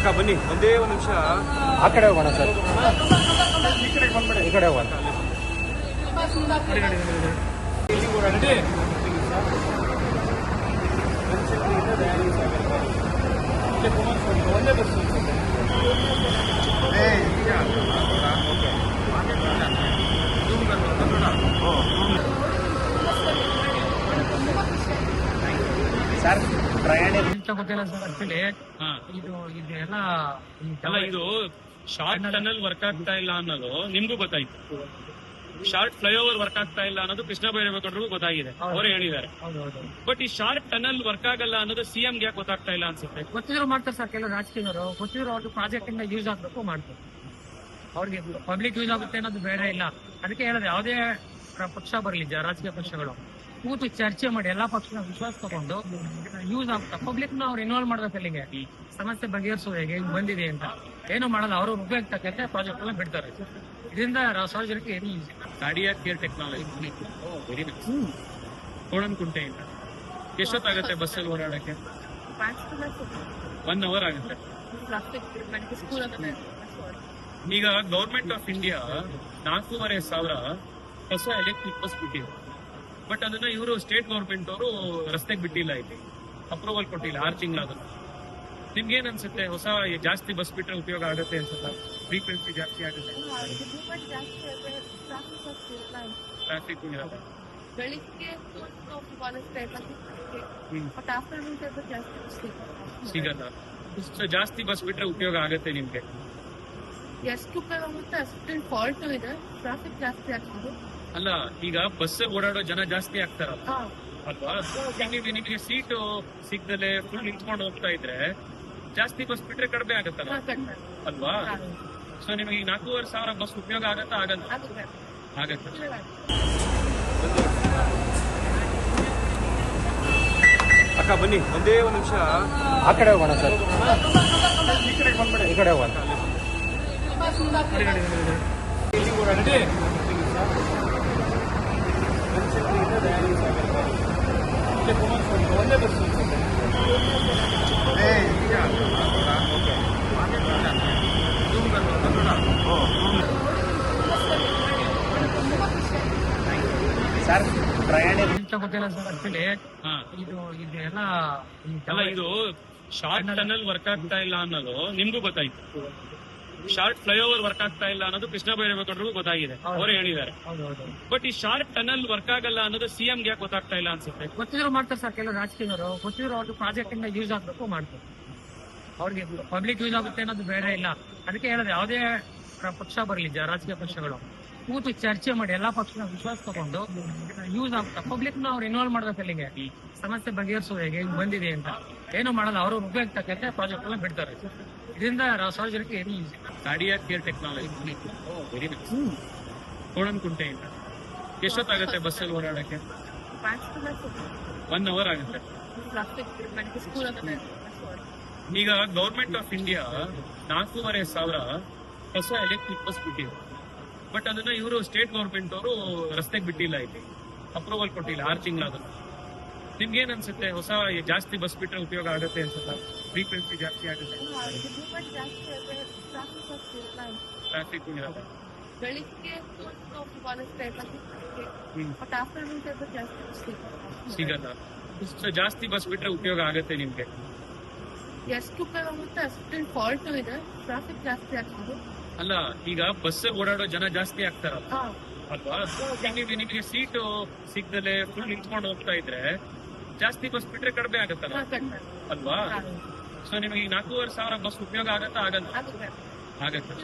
ಅಕ್ಕ ಬನ್ನಿ ಒಂದೇ ಒಂದು ನಿಮಿಷ ಆ ಕಡೆ ಹೋಗೋಣ ಸರ್. ಈ ಕಡೆ ಹೋಗೋಣ. ಒಂದೇ ಬಸ್ ಸರ್ ಪ್ರಯಾಣ ಗೊತ್ತಿಲ್ಲ ಸರ್ ಆಕ್ಚುಲಿ ಇದೆಲ್ಲ ಅಲ್ಲ, ಇದು ಶಾರ್ಟ್ ಟನಲ್ ವರ್ಕ್ ಆಗ್ತಾ ಇಲ್ಲ ಅನ್ನೋದು ನಿಮ್ಗೂ ಗೊತ್ತಾಯ್ತು. ಶಾರ್ಟ್ ಫ್ಲೈಓವರ್ ವರ್ಕ್ ಆಗ್ತಾ ಇಲ್ಲ ಅನ್ನೋದು ಕೃಷ್ಣ ಬೈರೇಗೌಡರಿಗೂ ಗೊತ್ತಾಗಿದೆ, ಅವರೇ ಹೇಳಿದ್ದಾರೆ. ಬಟ್ ಈ ಶಾರ್ಟ್ ಟನಲ್ ವರ್ಕ್ ಆಗಲ್ಲ ಅನ್ನೋದು ಸಿಎಂ ಯಾಕೆ ಗೊತ್ತಾಗ್ತಾ ಇಲ್ಲ ಅನ್ಸುತ್ತೆ? ಗೊತ್ತಿದ್ರು ಮಾಡ್ತಾರೆ ಸರ್ ಕೆಲವು ರಾಜಕೀಯವರು. ಗೊತ್ತಿದ್ರು ಅವ್ರಿಗೆ ಪ್ರಾಜೆಕ್ಟ್ ಇಂದ ಯೂಸ್ ಆಗ್ಬೇಕು ಮಾಡ್ತಾರೆ. ಅವ್ರಿಗೆ ಪಬ್ಲಿಕ್ ಯೂಸ್ ಆಗುತ್ತೆ ಅನ್ನೋದು ಬೇಡ ಇಲ್ಲ. ಅದಕ್ಕೆ ಹೇಳೋದು ಯಾವುದೇ ಪಕ್ಷ ಬರಲಿ, ರಾಜಕೀಯ ಪಕ್ಷಗಳು ಕೂತು ಚರ್ಚೆ ಮಾಡಿ ಎಲ್ಲಾ ಪಕ್ಷನ ವಿಶ್ವಾಸ ತಗೊಂಡು ಯೂಸ್ ಆಗುತ್ತೆ. ಪಬ್ಲಿಕ್ ನ ಅವ್ರು ಇನ್ವಾಲ್ವ್ ಮಾಡ್ಬೇಕು. ಅಲ್ಲಿಗೆ ಸಮಸ್ಯೆ ಬಗೆಹರಿಸೋದು ಹೇಗೆ ಬಂದಿದೆ ಅಂತ ಏನು ಮಾಡಲ್ಲ. ಅವರು ಉಪಯೋಗ ತಕ್ಕಂತೆ ಪ್ರಾಜೆಕ್ಟ್ ಎಲ್ಲ ಬಿಡ್ತಾರೆ. ಇದರಿಂದ ಸಾರ್ವಜನಿಕ ಏನು use. Cardiac care technology very nice. ಕೋಣನಕುಂಟೆಯಿಂದ ಎಷ್ಟೊತ್ತಾಗುತ್ತೆ ಬಸ್ಸಲ್ಲಿ ಓಡಾಡಕ್ಕೆ? 1 ಅವರ್ ಆಗುತ್ತೆ. ಈಗ ಗವರ್ಮೆಂಟ್ ಆಫ್ ಇಂಡಿಯಾ 4,500 ಹೊಸ ಎಲೆಕ್ಟ್ರಿಕ್ ಬಸ್ ಬಿಟ್ಟಿದೆ. ಬಟ್ ಅದನ್ನ ಇವರು ಸ್ಟೇಟ್ ಗವರ್ಮೆಂಟ್ ಅವರು ರಸ್ತೆಗೆ ಬಿಟ್ಟಿಲ್ಲ, ಇಲ್ಲಿ ಅಪ್ರೂವಲ್ ಕೊಟ್ಟಿಲ್ಲ 6 ತಿಂಗಳಾದ್ರು. ನಿಮ್ಗೆ ಏನ್ ಅನ್ಸುತ್ತೆ? ಹೊಸ ಜಾಸ್ತಿ ಬಸ್ ಬಿಟ್ರೆ ಉಪಯೋಗ ಆಗುತ್ತೆ ಅನ್ಸುತ್ತಾ? ಫ್ರೀಕ್ವೆನ್ಸಿ ಜಾಸ್ತಿ ಆಗುತ್ತೆ, ಟ್ರಾಫಿಕ್ ಇರಲ್ಲ. ಸಿಗಲ್ಲ. ಸೊ ಜಾಸ್ತಿ ಬಸ್ ಬಿಟ್ರೆ ಉಪಯೋಗ ಆಗುತ್ತೆ ನಿಮ್ಗೆ? ಎಷ್ಟು ಉಪಯೋಗ ಆಗುತ್ತೆ ಅಷ್ಟು ಫಾಲ್ಟ್ ಇದೆ. ಟ್ರಾಫಿಕ್ ಜಾಸ್ತಿ ಆಗ್ತದೆ. ಅಲ್ಲ, ಈಗ ಬಸ್ ಓಡಾಡೋ ಜನ ಜಾಸ್ತಿ ಆಗ್ತಾರಲ್ಲ ಅಲ್ವಾ? ನಿಮಗೆ ಸೀಟು ಸಿಗ್ದಲೆ ಫುಲ್ ನಿಂತ್ಕೊಂಡು ಹೋಗ್ತಾ ಇದ್ರೆ ಜಾಸ್ತಿ ಬಸ್ ಬಿಟ್ರೆ ಕಡಿಮೆ ಆಗತ್ತಲ್ಲ ಅಲ್ವಾ? ಸೊ ನಿಮಗೆ 4,500 ಬಸ್ ಉಪಯೋಗ ಆಗತ್ತಾ? ಆಗಲ್ಲ? ಆಗತ್ತೆ. ಅಕ್ಕ ಬನ್ನಿ ಒಂದೇ ಒಂದು ನಿಮಿಷ ಆ ಕಡೆ ಹೋಗೋಣ ಸರ್. ಈ ಕಡೆ ಹೋಗೋಣ. ಒಂದೇ ಬಸ್ ಸರ್ ಪ್ರಯಾಣ ಗೊತ್ತಿಲ್ಲ ಸರ್ ಆಕ್ಚುಲಿ ಇದೆಲ್ಲ ಅಲ್ಲ, ಇದು ಶಾರ್ಟ್ ಟನಲ್ ವರ್ಕ್ ಆಗ್ತಾ ಇಲ್ಲ ಅನ್ನೋದು ನಿಮ್ಗೂ ಗೊತ್ತಾಯ್ತು. ಶಾರ್ಟ್ ಫ್ಲೈಓವರ್ ವರ್ಕ್ ಆಗ್ತಾ ಇಲ್ಲ ಅನ್ನೋದು ಕೃಷ್ಣ ಬೈರೇಗೌಡರಿಗೂ ಗೊತ್ತಾಗಿದೆ, ಅವರೇ ಹೇಳಿದ್ದಾರೆ. ಬಟ್ ಈ ಶಾರ್ಟ್ ಟನಲ್ ವರ್ಕ್ ಆಗಲ್ಲ ಅನ್ನೋದು ಸಿಎಂ ಯಾಕೆ ಗೊತ್ತಾಗ್ತಾ ಇಲ್ಲ ಅನ್ಸುತ್ತೆ? ಗೊತ್ತಿದ್ರು ಮಾಡ್ತಾರೆ ಸರ್ ಕೆಲವು ರಾಜಕೀಯವರು. ಗೊತ್ತಿದ್ರು ಅವ್ರಿಗೆ ಪ್ರಾಜೆಕ್ಟ್ ಇಂದ ಯೂಸ್ ಆಗ್ಬೇಕು ಮಾಡ್ತಾರೆ. ಅವ್ರಿಗೆ ಪಬ್ಲಿಕ್ ಯೂಸ್ ಆಗುತ್ತೆ ಅನ್ನೋದು ಬೇಡ ಇಲ್ಲ. ಅದಕ್ಕೆ ಹೇಳೋದು ಯಾವುದೇ ಪಕ್ಷ ಬರಲಿ, ರಾಜಕೀಯ ಪಕ್ಷಗಳು ಕೂತು ಚರ್ಚೆ ಮಾಡಿ ಎಲ್ಲಾ ಪಕ್ಷನ ವಿಶ್ವಾಸ ತಗೊಂಡು ಯೂಸ್ ಆಗುತ್ತೆ. ಪಬ್ಲಿಕ್ ನ ಅವ್ರು ಇನ್ವಾಲ್ವ್ ಮಾಡ್ಬೇಕು. ಅಲ್ಲಿಗೆ ಸಮಸ್ಯೆ ಬಗೆಹರಿಸೋದು ಹೇಗೆ ಬಂದಿದೆ ಅಂತ ಏನು ಮಾಡಲ್ಲ. ಅವರು ಉಪಯೋಗ ತಕ್ಕಂತೆ ಪ್ರಾಜೆಕ್ಟ್ ಎಲ್ಲ ಬಿಡ್ತಾರೆ. ಇದರಿಂದ ಸಾರ್ವಜನಿಕ ಏನು use. Cardiac care technology very nice. ಕೋಣನಕುಂಟೆಯಿಂದ ಎಷ್ಟೊತ್ತಾಗುತ್ತೆ ಬಸ್ಸಲ್ಲಿ ಓಡಾಡಕ್ಕೆ? 1 ಅವರ್ ಆಗುತ್ತೆ. ಈಗ ಗವರ್ಮೆಂಟ್ ಆಫ್ ಇಂಡಿಯಾ 4,500 ಹೊಸ ಎಲೆಕ್ಟ್ರಿಕ್ ಬಸ್ ಬಿಟ್ಟಿದೆ. ಬಟ್ ಅದನ್ನ ಇವರು ಸ್ಟೇಟ್ ಗವರ್ಮೆಂಟ್ ಅವರು ರಸ್ತೆಗೆ ಬಿಟ್ಟಿಲ್ಲ, ಇಲ್ಲಿ ಅಪ್ರೂವಲ್ ಕೊಟ್ಟಿಲ್ಲ 6 ತಿಂಗಳಾದ್ರು. ನಿಮ್ಗೆ ಏನ್ ಅನ್ಸುತ್ತೆ? ಹೊಸ ಜಾಸ್ತಿ ಬಸ್ ಬಿಟ್ರೆ ಉಪಯೋಗ ಆಗುತ್ತೆ ಅನ್ಸುತ್ತಾ? ಫ್ರೀಕ್ವೆನ್ಸಿ ಜಾಸ್ತಿ ಆಗುತ್ತೆ, ಟ್ರಾಫಿಕ್ ಇರಲ್ಲ. ಸಿಗಲ್ಲ. ಸೊ ಜಾಸ್ತಿ ಬಸ್ ಬಿಟ್ರೆ ಉಪಯೋಗ ಆಗುತ್ತೆ ನಿಮ್ಗೆ? ಎಷ್ಟು ಉಪಯೋಗ ಆಗುತ್ತೆ ಅಷ್ಟು ಫಾಲ್ಟ್ ಇದೆ. ಟ್ರಾಫಿಕ್ ಜಾಸ್ತಿ ಆಗ್ತದೆ. ಅಲ್ಲ, ಈಗ ಬಸ್ ಓಡಾಡೋ ಜನ ಜಾಸ್ತಿ ಆಗ್ತಾರಲ್ಲ ಅಲ್ವಾ? ನಿಮಗೆ ಸೀಟು ಸಿಗ್ದಲೆ ಫುಲ್ ನಿಂತ್ಕೊಂಡು ಹೋಗ್ತಾ ಇದ್ರೆ ಜಾಸ್ತಿ ಬಸ್ ಬಿಟ್ರೆ ಕಡಿಮೆ ಆಗತ್ತಲ್ಲ ಅಲ್ವಾ? ಸೊ ನಿಮಗೆ 4,500 ಬಸ್ ಉಪಯೋಗ ಆಗತ್ತಾ? ಆಗಲ್ಲ? ಆಗತ್ತೆ.